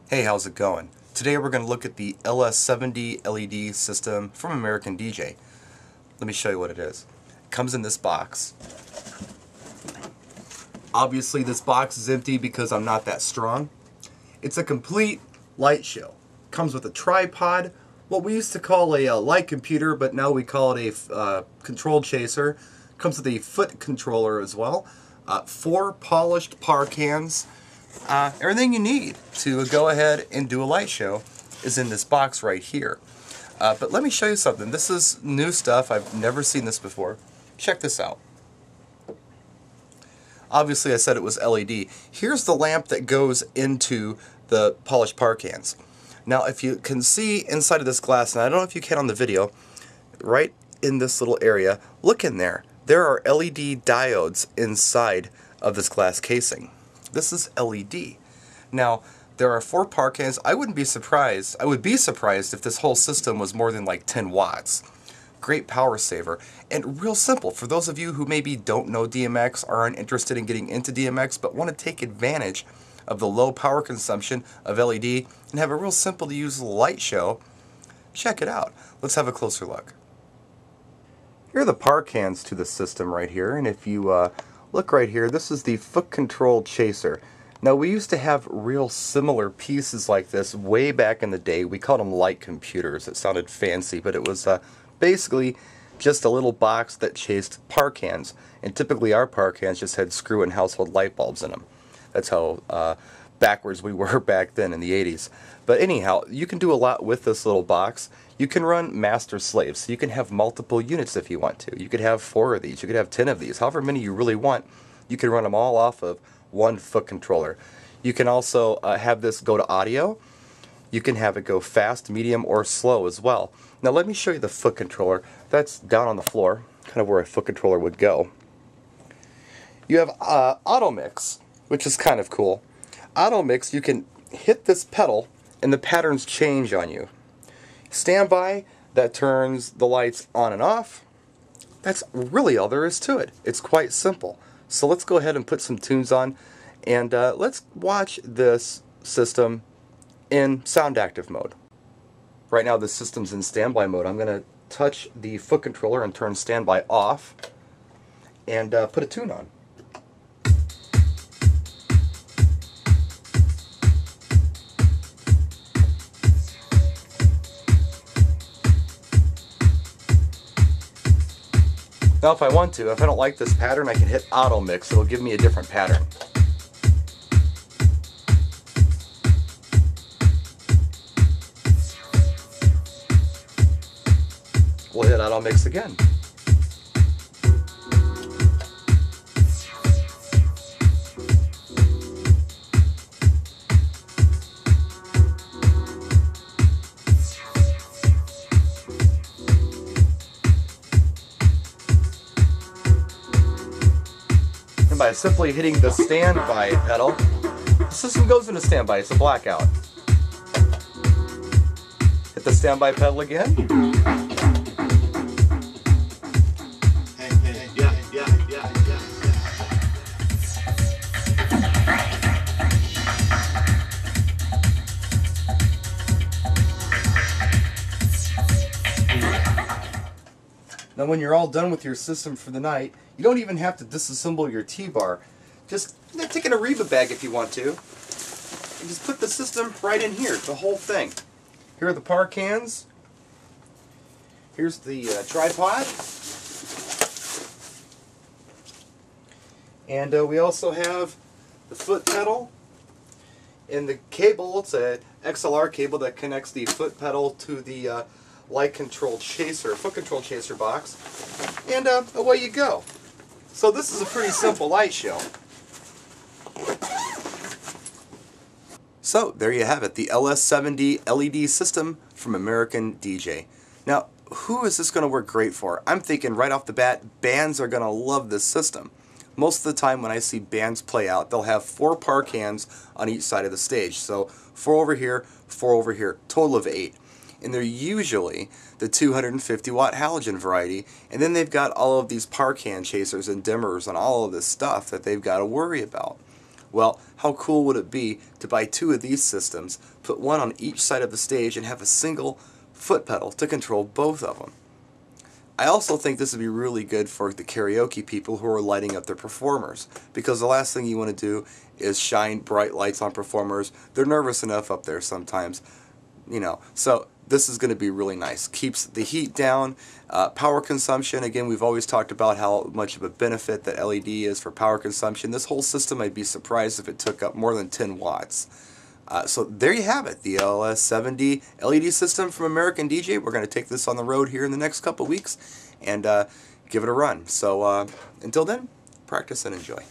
Hey, how's it going? Today we're going to look at the LS70 LED system from American DJ. Let me show you what it is. It comes in this box. Obviously this box is empty because I'm not that strong. It's a complete light show. Comes with a tripod, what we used to call a light computer, but now we call it a control chaser. Comes with a foot controller as well. 4 polished par cans. Everything you need to go ahead and do a light show is in this box right here. But let me show you something. This is new stuff. I've never seen this before. Check this out. Obviously I said it was LED. Here's the lamp that goes into the polished par cans. Now if you can see inside of this glass, and I don't know if you can on the video, right in this little area, look in there. There are LED diodes inside of this glass casing. This is LED. Now, there are 4 par cans. I would be surprised if this whole system was more than like 10 watts. Great power saver, and real simple. For those of you who maybe don't know DMX, or aren't interested in getting into DMX, but want to take advantage of the low power consumption of LED and have a real simple to use light show, check it out. Let's have a closer look. Here are the par cans to the system right here, and if you look right here, this is the foot control chaser. Now we used to have real similar pieces like this way back in the day. We called them light computers. It sounded fancy, but it was basically just a little box that chased par cans. And typically our par cans just had screw and household light bulbs in them. That's how backwards we were back then in the 80s. But anyhow, you can do a lot with this little box. You can run master slaves, so you can have multiple units if you want to. You could have 4 of these, you could have 10 of these, however many you really want. You can run them all off of one foot controller. You can also have this go to audio. You can have it go fast, medium, or slow as well. Now let me show you the foot controller. That's down on the floor, kind of where a foot controller would go. You have auto mix, which is kind of cool. Auto mix, you can hit this pedal and the patterns change on you. Standby, that turns the lights on and off. That's really all there is to it. It's quite simple. So let's go ahead and put some tunes on, and let's watch this system in sound active mode. Right now the system's in standby mode. I'm going to touch the foot controller and turn standby off and put a tune on. Now if I want to, if I don't like this pattern, I can hit auto mix. It'll give me a different pattern. We'll hit auto mix again. And by simply hitting the standby pedal, the system goes into standby. It's a blackout. Hit the standby pedal again. Now when you're all done with your system for the night, you don't even have to disassemble your T-bar. Just take in a Reba bag if you want to, and just put the system right in here, the whole thing. Here are the par cans. Here's the tripod. And we also have the foot pedal. And the cable, it's a XLR cable that connects the foot pedal to the light control chaser, foot control chaser box, and away you go. So this is a pretty simple light show. So there you have it, the LS70 LED system from American DJ. Now, who is this going to work great for? I'm thinking right off the bat, bands are going to love this system. Most of the time when I see bands play out, they'll have 4 par cans on each side of the stage. So 4 over here, 4 over here, total of 8. And they're usually the 250 watt halogen variety, and then they've got all of these par can chasers and dimmers and all of this stuff that they've got to worry about. Well, how cool would it be to buy 2 of these systems, put one on each side of the stage, and have a single foot pedal to control both of them? I also think this would be really good for the karaoke people who are lighting up their performers, because the last thing you want to do is shine bright lights on performers. They're nervous enough up there sometimes, you know. So this is going to be really nice. Keeps the heat down. Power consumption, again, we've always talked about how much of a benefit that LED is for power consumption. This whole system, I'd be surprised if it took up more than 10 watts. So there you have it, the LS70 LED system from American DJ. We're going to take this on the road here in the next couple weeks and give it a run. So until then, practice and enjoy.